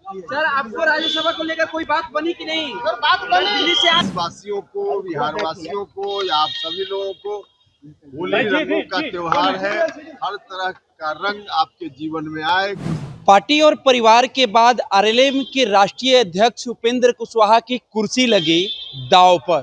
Sir आपको राज्यसभा को लेकर कोई बात बनी कि नहीं? सर बात बनी। दिल्ली से आज वासियों को, बिहार वासियों को या आप सभी लोगों को होली रंगों का त्योहार है। हर तरह का रंग आपके जीवन में आए। पार्टी और परिवार के बाद आरएलएम के राष्ट्रीय अध्यक्ष उपेंद्र कुशवाहा की कुर्सी लगी दांव पर।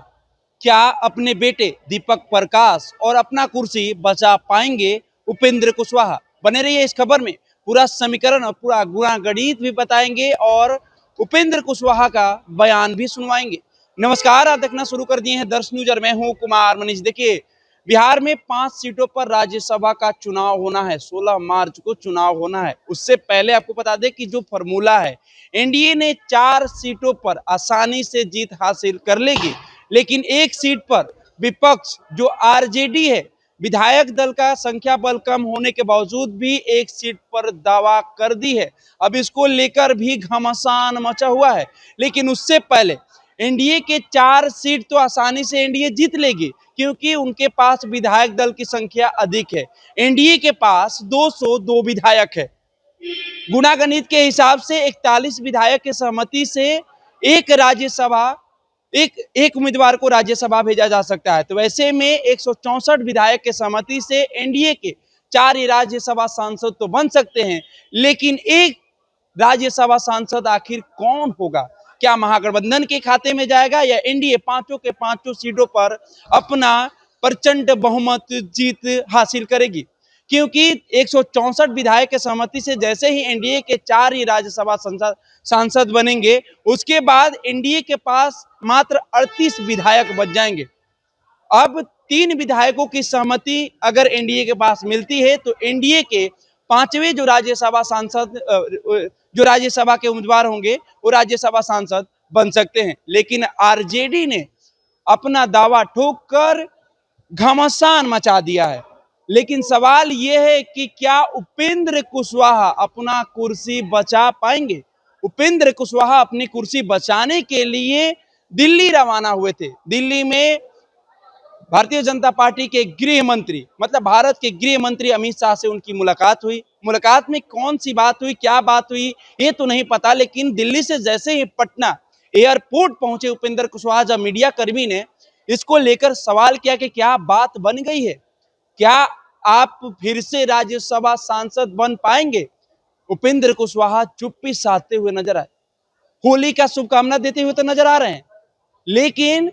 क्या अपने बेटे दीपक प्रकाश और अपना कुर्सी बचा पाएंगे उपेंद्र कुशवाहा? बने रहिए इस खबर में, पूरा समीकरण और पूरा गुणा गणित भी बताएंगे और उपेंद्र कुशवाहा का बयान भी सुनवाएंगे। नमस्कार, आप देखना शुरू कर दिए हैं दर्श न्यूज और मैं हूं कुमार मनीष। देखिए, बिहार में 5 सीटों पर राज्यसभा का चुनाव होना है। 16 मार्च को चुनाव होना है। उससे पहले आपको बता दें कि जो फॉर्मूला है, एनडीए ने 4 सीटों पर आसानी से जीत हासिल कर लेगी, लेकिन एक सीट पर विपक्ष जो आरजेडी है, विधायक दल का संख्या बल कम होने के बावजूद भी एक सीट पर दावा कर दी है। अब इसको लेकर भी घमासान मचा हुआ है। लेकिन उससे पहले एनडीए के 4 सीट तो आसानी से एनडीए जीत लेगी, क्योंकि उनके पास विधायक दल की संख्या अधिक है। एनडीए के पास 202 विधायक है। गुणा गणित के हिसाब से 41 विधायक की सहमति से एक उम्मीदवार को राज्यसभा भेजा जा सकता है। तो वैसे में 164 विधायक के सहमति से एनडीए के 4 ही राज्यसभा सांसद तो बन सकते हैं, लेकिन एक राज्यसभा सांसद आखिर कौन होगा? क्या महागठबंधन के खाते में जाएगा या एनडीए पांचों के पांचों सीटों पर अपना प्रचंड बहुमत जीत हासिल करेगी? क्योंकि 164 विधायक के सहमति से जैसे ही एनडीए के 4 ही राज्यसभा सांसद बनेंगे, उसके बाद एनडीए के पास मात्र 38 विधायक बच जाएंगे। अब 3 विधायकों की सहमति अगर एनडीए के पास मिलती है तो एनडीए के 5वें जो राज्यसभा के उम्मीदवार होंगे वो राज्यसभा सांसद बन सकते हैं। लेकिन आरजेडी ने अपना दावा ठोक कर घमासान मचा दिया है। लेकिन सवाल यह है कि क्या उपेंद्र कुशवाहा अपना कुर्सी बचा पाएंगे? उपेंद्र कुशवाहा अपनी कुर्सी बचाने के लिए दिल्ली रवाना हुए थे। दिल्ली में भारतीय जनता पार्टी के गृह मंत्री, मतलब भारत के गृह मंत्री अमित शाह से उनकी मुलाकात हुई। मुलाकात में कौन सी बात हुई, क्या बात हुई, ये तो नहीं पता। लेकिन दिल्ली से जैसे ही पटना एयरपोर्ट पहुंचे उपेंद्र कुशवाहा, जब मीडिया कर्मी ने इसको लेकर सवाल किया कि क्या बात बन गई है, क्या आप फिर से राज्यसभा सांसद बन पाएंगे, उपेंद्र कुशवाहा चुप्पी साधते हुए नजर आए। होली का शुभकामना देते हुए तो नजर आ रहे हैं, लेकिन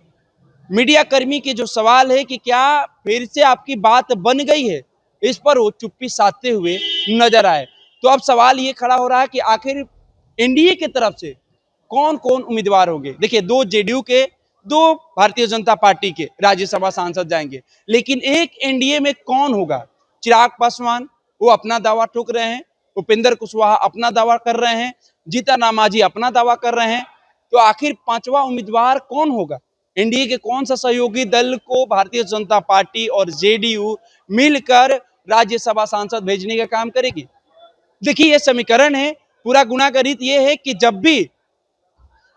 मीडिया कर्मी के जो सवाल है कि क्या फिर से आपकी बात बन गई है, इस पर वो चुप्पी साधते हुए नजर आए। तो अब सवाल ये खड़ा हो रहा है कि आखिर एनडीए की तरफ से कौन कौन उम्मीदवार होंगे। देखिए, 2 जेडीयू के, 2 भारतीय जनता पार्टी के राज्यसभा सांसद जाएंगे, लेकिन एक एनडीए में कौन होगा? चिराग पासवान वो अपना दावा ठोक रहे हैं, उपेंद्र कुशवाहा अपना दावा कर रहे हैं, जीतन राम मांझी अपना दावा कर रहे हैं। तो आखिर 5वां उम्मीदवार कौन होगा? एनडीए के कौन सा सहयोगी दल को भारतीय जनता पार्टी और जेडीयू मिलकर राज्यसभा सांसद भेजने का काम करेगी? देखिए, ये समीकरण है, पूरा गुणा गणित ये है कि जब भी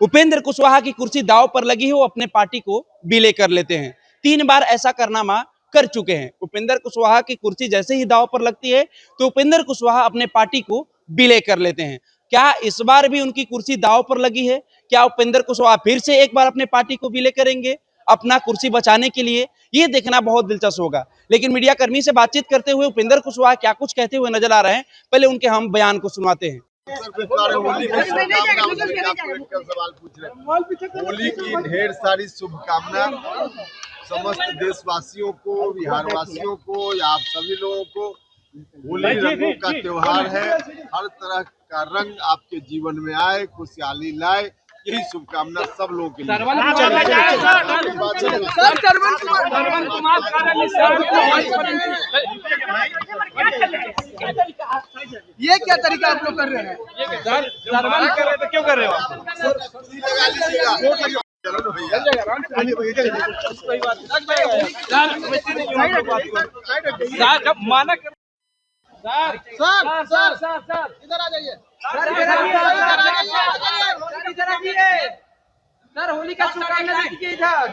उपेंद्र कुशवाहा की कुर्सी दांव पर लगी है, वो अपने पार्टी को विलय कर लेते हैं। 3 बार ऐसा कारनामा कर चुके हैं। उपेंद्र कुशवाहा की कुर्सी जैसे ही दांव पर लगती है तो उपेंद्र कुशवाहा अपने पार्टी को विलय कर लेते हैं। क्या इस बार भी उनकी कुर्सी दांव पर लगी है? क्या उपेंद्र कुशवाहा फिर से एक बार अपने पार्टी को विलय करेंगे अपना कुर्सी बचाने के लिए? ये देखना बहुत दिलचस्प होगा। लेकिन मीडिया कर्मी से बातचीत करते हुए उपेंद्र कुशवाहा क्या कुछ कहते हुए नजर आ रहे हैं, पहले उनके हम बयान को सुनवाते हैं। होली की सवाल पूछ रहे हैं। होली की ढेर सारी शुभकामना समस्त देशवासियों को, बिहार वासियों को या आप सभी लोगों को होली रंगों का त्योहार है। हर तरह का रंग आपके जीवन में आए, खुशहाली लाए, यही शुभकामना सब लोगों के लिए। ये क्या तरीका आप लोग कर रहे हैं? तो क्यों कर रहे हो? माना कर सर इधर आ जाइए। सर, होली का शुभकामना दीजिए इधर।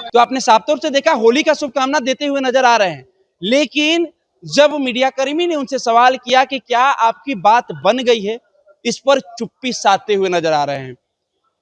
तो आपने साफ तौर से देखा, होली का शुभकामना देते हुए नजर आ रहे हैं। लेकिन जब मीडिया कर्मी ने उनसे सवाल किया कि क्या आपकी बात बन गई है, इस पर चुप्पी साधते हुए नजर आ रहे हैं।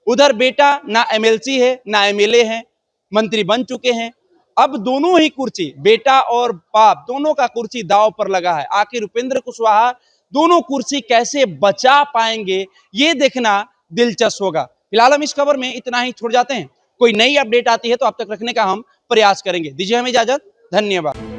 उधर बेटा ना एमएलसी है ना एमएलए है, मंत्री बन चुके हैं। अब दोनों ही कुर्सी, बेटा और बाप दोनों का कुर्सी दांव पर लगा है। आखिर उपेंद्र कुशवाहा दोनों कुर्सी कैसे बचा पाएंगे, ये देखना दिलचस्प होगा। फिलहाल हम इस खबर में इतना ही छोड़ जाते हैं। कोई नई अपडेट आती है तो अब तक रखने का हम प्रयास करेंगे। दीजिए हमें इजाजत। धन्यवाद।